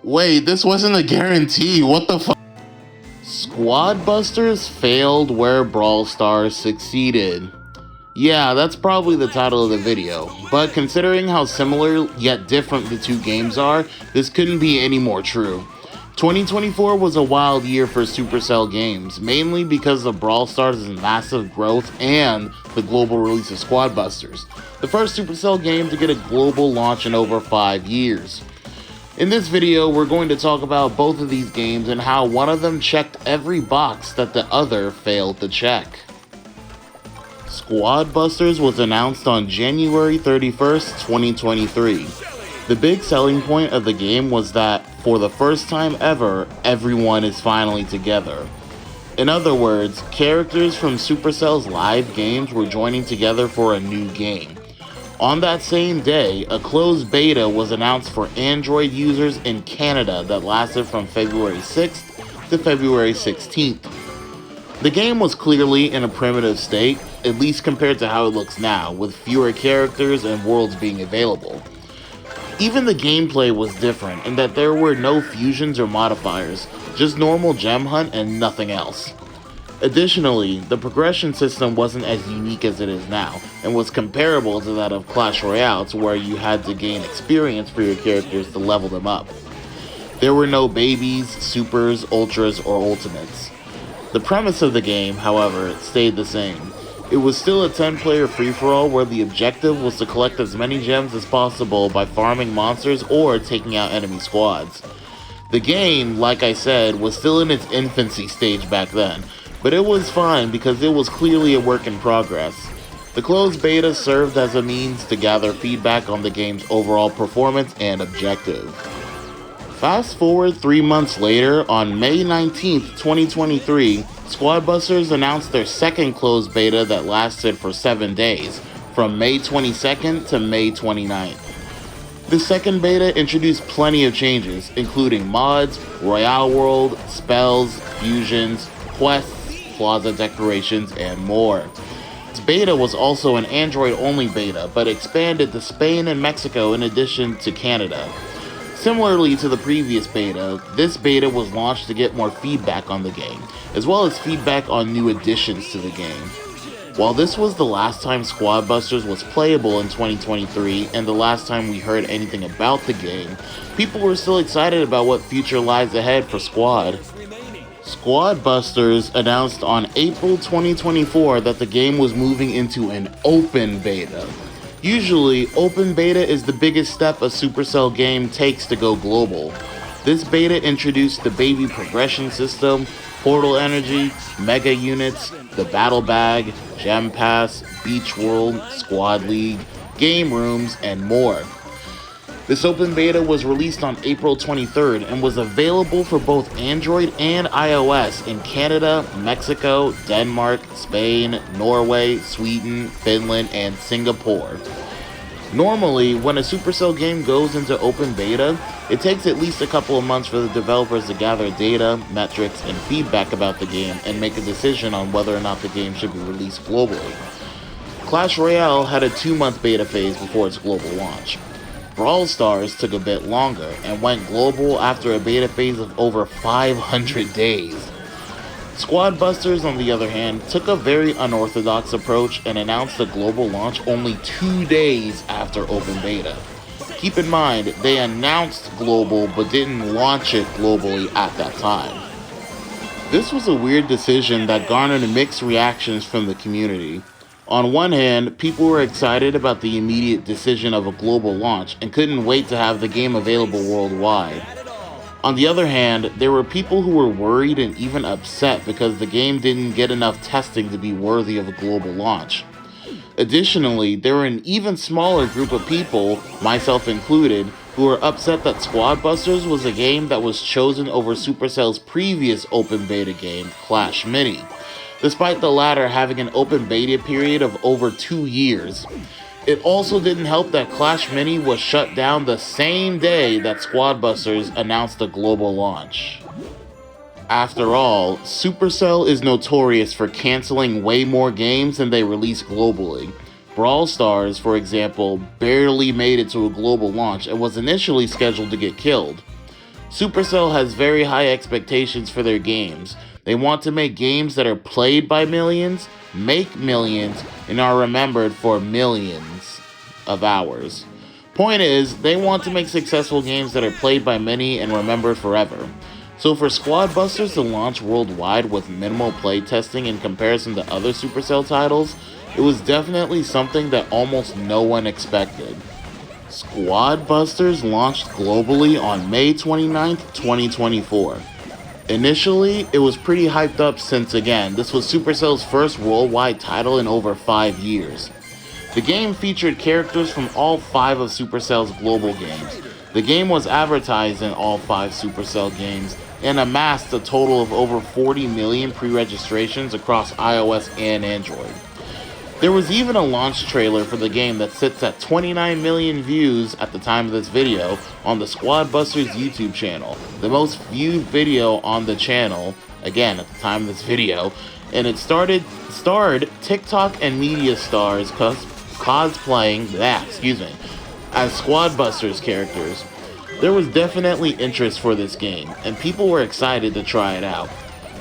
Wait, this wasn't a guarantee. What the fuck? Squad Busters failed where Brawl Stars succeeded. Yeah, that's probably the title of the video, but considering how similar yet different the two games are, this couldn't be any more true. 2024 was a wild year for Supercell games, mainly because of Brawl Stars' massive growth and the global release of Squad Busters, the first Supercell game to get a global launch in over 5 years. In this video, we're going to talk about both of these games and how one of them checked every box that the other failed to check. Squad Busters was announced on January 31st, 2023. The big selling point of the game was that, for the first time ever, everyone is finally together. In other words, characters from Supercell's live games were joining together for a new game. On that same day, a closed beta was announced for Android users in Canada that lasted from February 6th to February 16th. The game was clearly in a primitive state, at least compared to how it looks now, with fewer characters and worlds being available. Even the gameplay was different in that there were no fusions or modifiers, just normal gem hunt and nothing else. Additionally, the progression system wasn't as unique as it is now, and was comparable to that of Clash Royale, to where you had to gain experience for your characters to level them up. There were no babies, supers, ultras, or ultimates. The premise of the game, however, stayed the same. It was still a 10-player free-for-all where the objective was to collect as many gems as possible by farming monsters or taking out enemy squads. The game, like I said, was still in its infancy stage back then, but it was fine because it was clearly a work in progress. The closed beta served as a means to gather feedback on the game's overall performance and objective. Fast forward 3 months later, on May 19th, 2023, Squad Busters announced their second closed beta that lasted for 7 days, from May 22nd to May 29th. The second beta introduced plenty of changes, including mods, Royale World, spells, fusions, quests, plaza decorations, and more. This beta was also an Android-only beta, but expanded to Spain and Mexico in addition to Canada. Similarly to the previous beta, this beta was launched to get more feedback on the game, as well as feedback on new additions to the game. While this was the last time Squad Busters was playable in 2023 and the last time we heard anything about the game, people were still excited about what future lies ahead for Squad. Squad Busters announced on April 2024 that the game was moving into an open beta. Usually, open beta is the biggest step a Supercell game takes to go global. This beta introduced the baby progression system, portal energy, mega units, the battle bag, gem pass, beach world, squad league, game rooms, and more. This open beta was released on April 23rd and was available for both Android and iOS in Canada, Mexico, Denmark, Spain, Norway, Sweden, Finland, and Singapore. Normally, when a Supercell game goes into open beta, it takes at least a couple of months for the developers to gather data, metrics, and feedback about the game and make a decision on whether or not the game should be released globally. Clash Royale had a 2-month beta phase before its global launch. Brawl Stars took a bit longer and went global after a beta phase of over 500 days. Squad Busters, on the other hand, took a very unorthodox approach and announced a global launch only 2 days after open beta. Keep in mind, they announced global but didn't launch it globally at that time. This was a weird decision that garnered mixed reactions from the community. On one hand, people were excited about the immediate decision of a global launch and couldn't wait to have the game available worldwide. On the other hand, there were people who were worried and even upset because the game didn't get enough testing to be worthy of a global launch. Additionally, there were an even smaller group of people, myself included, who were upset that Squad Busters was a game that was chosen over Supercell's previous open beta game, Clash Mini, despite the latter having an open beta period of over 2 years. It also didn't help that Clash Mini was shut down the same day that Squad Busters announced a global launch. After all, Supercell is notorious for canceling way more games than they release globally. Brawl Stars, for example, barely made it to a global launch and was initially scheduled to get killed. Supercell has very high expectations for their games. They want to make games that are played by millions, make millions, and are remembered for millions of hours. Point is, they want to make successful games that are played by many and remembered forever. So for Squad Busters to launch worldwide with minimal playtesting in comparison to other Supercell titles, it was definitely something that almost no one expected. Squad Busters launched globally on May 29, 2024. Initially, it was pretty hyped up since, again, this was Supercell's first worldwide title in over 5 years. The game featured characters from all 5 of Supercell's global games. The game was advertised in all 5 Supercell games and amassed a total of over 40 million pre-registrations across iOS and Android. There was even a launch trailer for the game that sits at 29 million views at the time of this video on the Squad Busters YouTube channel, the most viewed video on the channel, again at the time of this video, and it starred TikTok and media stars cosplaying as Squad Busters characters. There was definitely interest for this game, and people were excited to try it out.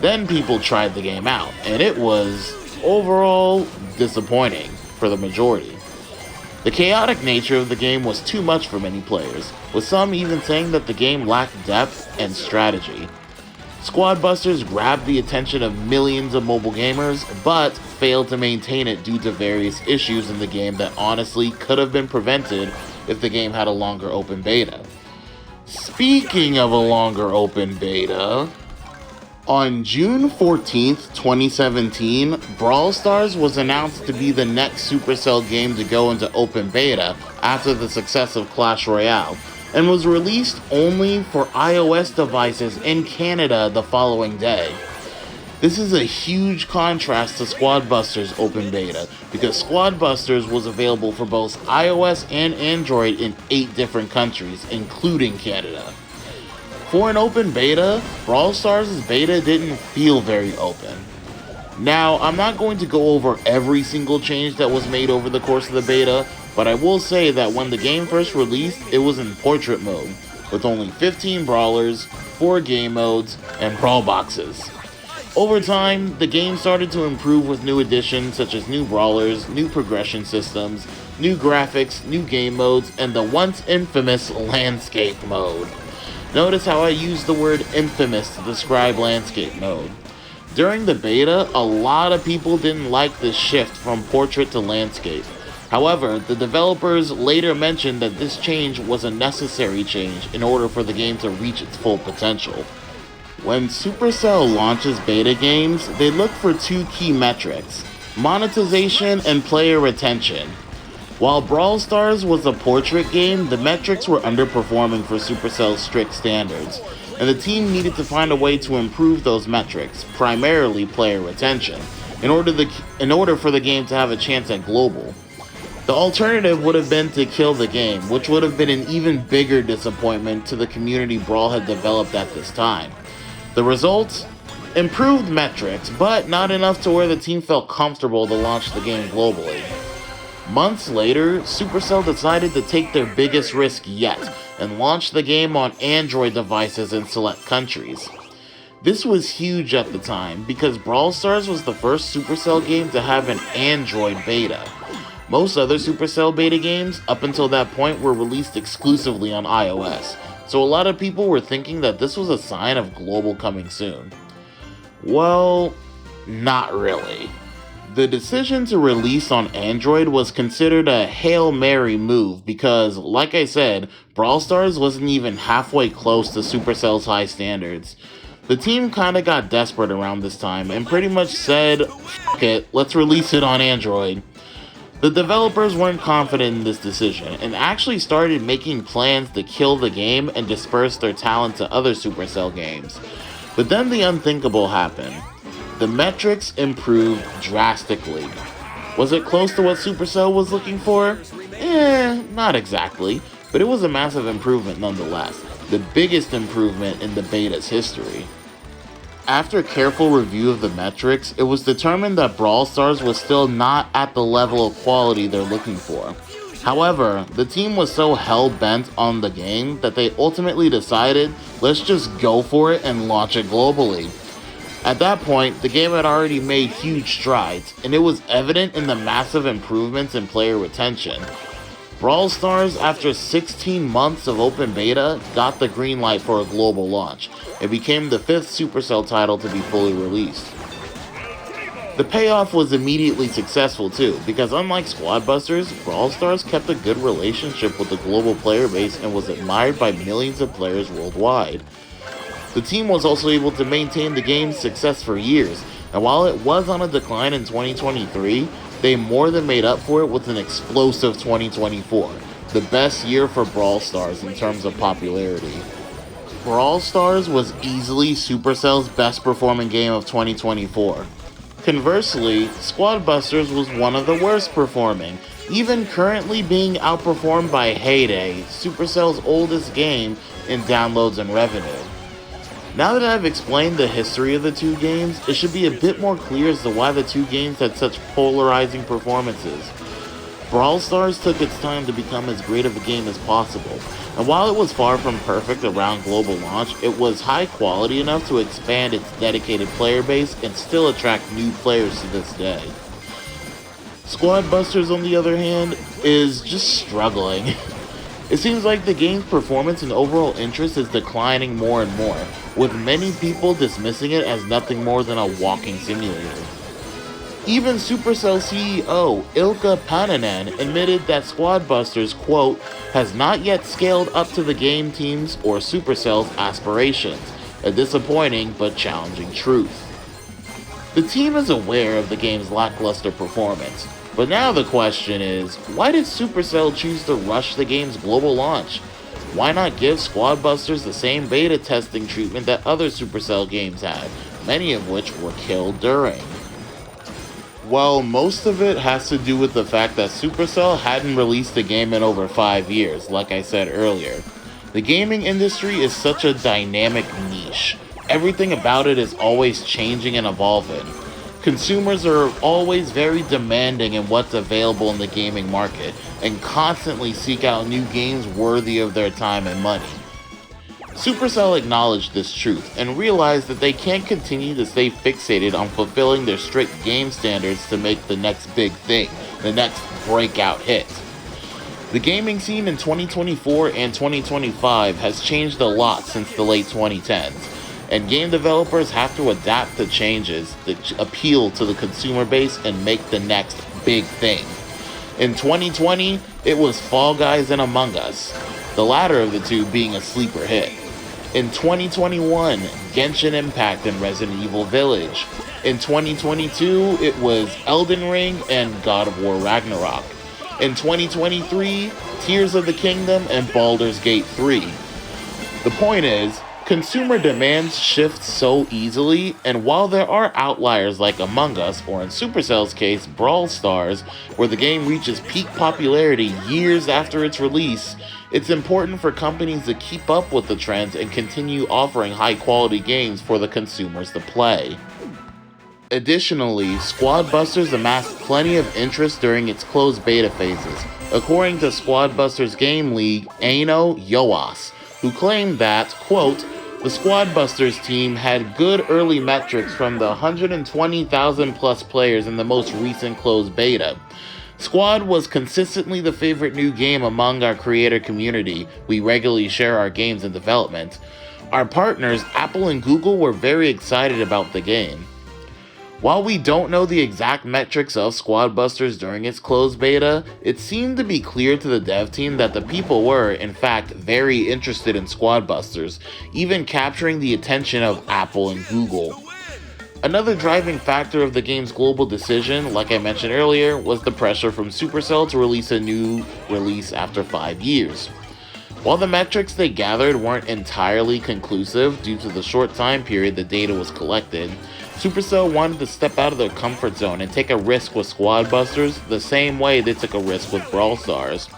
Then people tried the game out, and it was overall disappointing for the majority. The chaotic nature of the game was too much for many players, with some even saying that the game lacked depth and strategy. Squad Busters grabbed the attention of millions of mobile gamers, but failed to maintain it due to various issues in the game that honestly could have been prevented if the game had a longer open beta. Speaking of a longer open beta, on June 14th, 2017, Brawl Stars was announced to be the next Supercell game to go into open beta after the success of Clash Royale, and was released only for iOS devices in Canada the following day. This is a huge contrast to Squad Busters open beta, because Squad Busters was available for both iOS and Android in 8 different countries, including Canada. For an open beta, Brawl Stars' beta didn't feel very open. Now, I'm not going to go over every single change that was made over the course of the beta, but I will say that when the game first released, it was in portrait mode, with only 15 brawlers, 4 game modes, and brawl boxes. Over time, the game started to improve with new additions such as new brawlers, new progression systems, new graphics, new game modes, and the once infamous landscape mode. Notice how I use the word infamous to describe landscape mode. During the beta, a lot of people didn't like the shift from portrait to landscape. However, the developers later mentioned that this change was a necessary change in order for the game to reach its full potential. When Supercell launches beta games, they look for 2 key metrics: monetization and player retention. While Brawl Stars was a portrait game, the metrics were underperforming for Supercell's strict standards, and the team needed to find a way to improve those metrics, primarily player retention, in order for the game to have a chance at global. The alternative would have been to kill the game, which would have been an even bigger disappointment to the community Brawl had developed at this time. The result? Improved metrics, but not enough to where the team felt comfortable to launch the game globally. Months later, Supercell decided to take their biggest risk yet, and launch the game on Android devices in select countries. This was huge at the time, because Brawl Stars was the first Supercell game to have an Android beta. Most other Supercell beta games, up until that point, were released exclusively on iOS, so a lot of people were thinking that this was a sign of global coming soon. Well, not really. The decision to release on Android was considered a Hail Mary move because, like I said, Brawl Stars wasn't even halfway close to Supercell's high standards. The team kinda got desperate around this time and pretty much said, "F*** it, let's release it on Android." The developers weren't confident in this decision and actually started making plans to kill the game and disperse their talent to other Supercell games. But then the unthinkable happened. The metrics improved drastically. Was it close to what Supercell was looking for? Not exactly, but it was a massive improvement nonetheless, the biggest improvement in the beta's history. After careful review of the metrics, it was determined that Brawl Stars was still not at the level of quality they're looking for. However, the team was so hell-bent on the game that they ultimately decided, let's just go for it and launch it globally. At that point, the game had already made huge strides, and it was evident in the massive improvements in player retention. Brawl Stars, after 16 months of open beta, got the green light for a global launch. It became the 5th Supercell title to be fully released. The payoff was immediately successful too, because unlike Squad Busters, Brawl Stars kept a good relationship with the global player base and was admired by millions of players worldwide. The team was also able to maintain the game's success for years, and while it was on a decline in 2023, they more than made up for it with an explosive 2024, the best year for Brawl Stars in terms of popularity. Brawl Stars was easily Supercell's best performing game of 2024. Conversely, Squad Busters was one of the worst performing, even currently being outperformed by Heyday, Supercell's oldest game, in downloads and revenue. Now that I've explained the history of the two games, it should be a bit more clear as to why the two games had such polarizing performances. Brawl Stars took its time to become as great of a game as possible, and while it was far from perfect around global launch, it was high quality enough to expand its dedicated player base and still attract new players to this day. Squad Busters, on the other hand, is just struggling. It seems like the game's performance and overall interest is declining more and more, with many people dismissing it as nothing more than a walking simulator. Even Supercell CEO Ilkka Paananen admitted that Squad Busters, quote, has not yet scaled up to the game team's or Supercell's aspirations, a disappointing but challenging truth. The team is aware of the game's lackluster performance, but now the question is, why did Supercell choose to rush the game's global launch? Why not give Squad Busters the same beta testing treatment that other Supercell games had, many of which were killed during? Well, most of it has to do with the fact that Supercell hadn't released a game in over 5 years, like I said earlier. The gaming industry is such a dynamic niche. Everything about it is always changing and evolving. Consumers are always very demanding in what's available in the gaming market, and constantly seek out new games worthy of their time and money. Supercell acknowledged this truth and realized that they can't continue to stay fixated on fulfilling their strict game standards to make the next big thing, the next breakout hit. The gaming scene in 2024 and 2025 has changed a lot since the late 2010s, and game developers have to adapt to changes that appeal to the consumer base and make the next big thing. In 2020, it was Fall Guys and Among Us, the latter of the two being a sleeper hit. In 2021, Genshin Impact and Resident Evil Village. In 2022, it was Elden Ring and God of War Ragnarok. In 2023, Tears of the Kingdom and Baldur's Gate 3. The point is, consumer demands shift so easily, and while there are outliers like Among Us, or in Supercell's case, Brawl Stars, where the game reaches peak popularity years after its release, it's important for companies to keep up with the trends and continue offering high-quality games for the consumers to play. Additionally, Squad Busters amassed plenty of interest during its closed beta phases, according to Squad Busters Game League Aino Yoas, who claimed that, quote, the Squad Busters team had good early metrics from the 120,000 plus players in the most recent closed beta. Squad was consistently the favorite new game among our creator community. We regularly share our games in development. Our partners, Apple and Google, were very excited about the game. While we don't know the exact metrics of Squad Busters during its closed beta, it seemed to be clear to the dev team that the people were, in fact, very interested in Squad Busters, even capturing the attention of Apple and Google. Another driving factor of the game's global decision, like I mentioned earlier, was the pressure from Supercell to release a new release after 5 years. While the metrics they gathered weren't entirely conclusive due to the short time period the data was collected, Supercell wanted to step out of their comfort zone and take a risk with Squad Busters the same way they took a risk with Brawl Stars.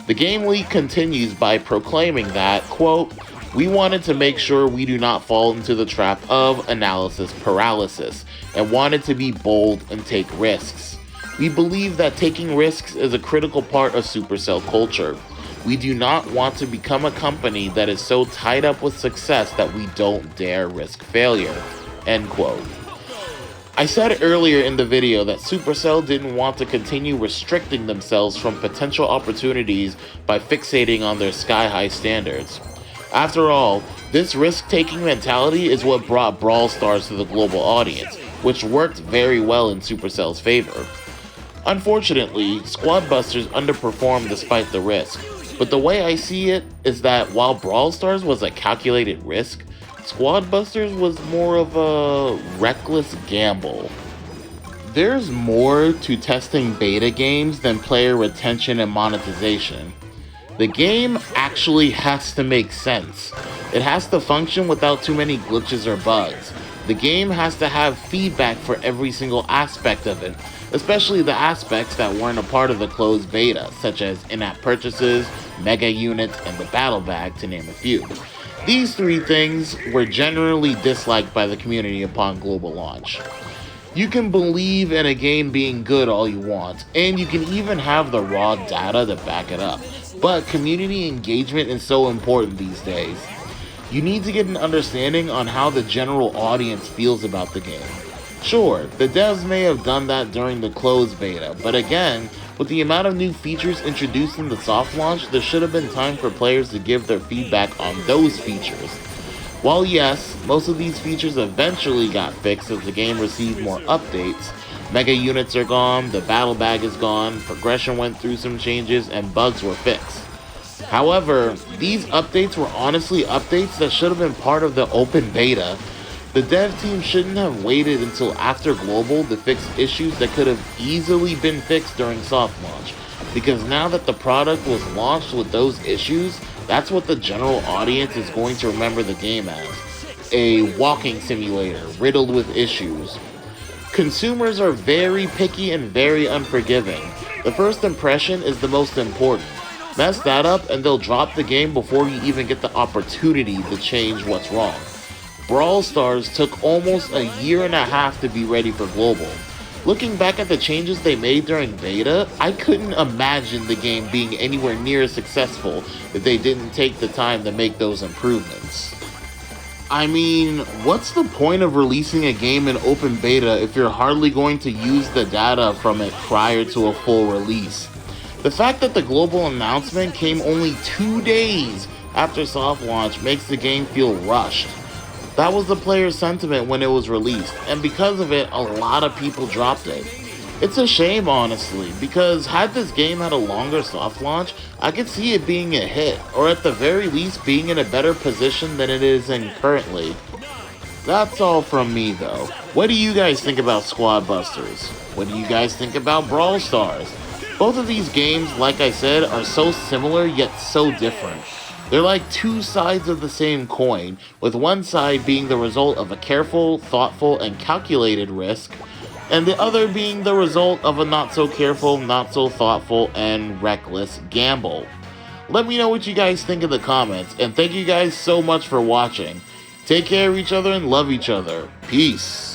The Game Leak continues by proclaiming that, quote, we wanted to make sure we do not fall into the trap of analysis paralysis, and wanted to be bold and take risks. We believe that taking risks is a critical part of Supercell culture. We do not want to become a company that is so tied up with success that we don't dare risk failure." End quote. I said earlier in the video that Supercell didn't want to continue restricting themselves from potential opportunities by fixating on their sky-high standards. After all, this risk-taking mentality is what brought Brawl Stars to the global audience, which worked very well in Supercell's favor. Unfortunately, Squad Busters underperformed despite the risk, but the way I see it is that while Brawl Stars was a calculated risk, Squad Busters was more of a reckless gamble. There's more to testing beta games than player retention and monetization. The game actually has to make sense. It has to function without too many glitches or bugs. The game has to have feedback for every single aspect of it, especially the aspects that weren't a part of the closed beta, such as in-app purchases, mega units, and the battle bag, to name a few. These three things were generally disliked by the community upon global launch. You can believe in a game being good all you want, and you can even have the raw data to back it up, but community engagement is so important these days. You need to get an understanding on how the general audience feels about the game. Sure, the devs may have done that during the closed beta, but again, with the amount of new features introduced in the soft launch, there should have been time for players to give their feedback on those features. While yes, most of these features eventually got fixed as the game received more updates, mega units are gone, the battle bag is gone, progression went through some changes, and bugs were fixed. However, these updates were honestly updates that should have been part of the open beta. The dev team shouldn't have waited until after global to fix issues that could have easily been fixed during soft launch, because now that the product was launched with those issues, that's what the general audience is going to remember the game as: a walking simulator riddled with issues. Consumers are very picky and very unforgiving. The first impression is the most important. Mess that up and they'll drop the game before you even get the opportunity to change what's wrong. Brawl Stars took almost a year and a half to be ready for global. Looking back at the changes they made during beta, I couldn't imagine the game being anywhere near as successful if they didn't take the time to make those improvements. I mean, what's the point of releasing a game in open beta if you're hardly going to use the data from it prior to a full release? The fact that the global announcement came only 2 days after soft launch makes the game feel rushed. That was the player's sentiment when it was released, and because of it, a lot of people dropped it. It's a shame, honestly, because had this game had a longer soft launch, I could see it being a hit, or at the very least being in a better position than it is in currently. That's all from me though. What do you guys think about Squad Busters? What do you guys think about Brawl Stars? Both of these games, like I said, are so similar yet so different. They're like two sides of the same coin, with one side being the result of a careful, thoughtful, and calculated risk, and the other being the result of a not so careful, not so thoughtful, and reckless gamble. Let me know what you guys think in the comments, and thank you guys so much for watching. Take care of each other and love each other. Peace.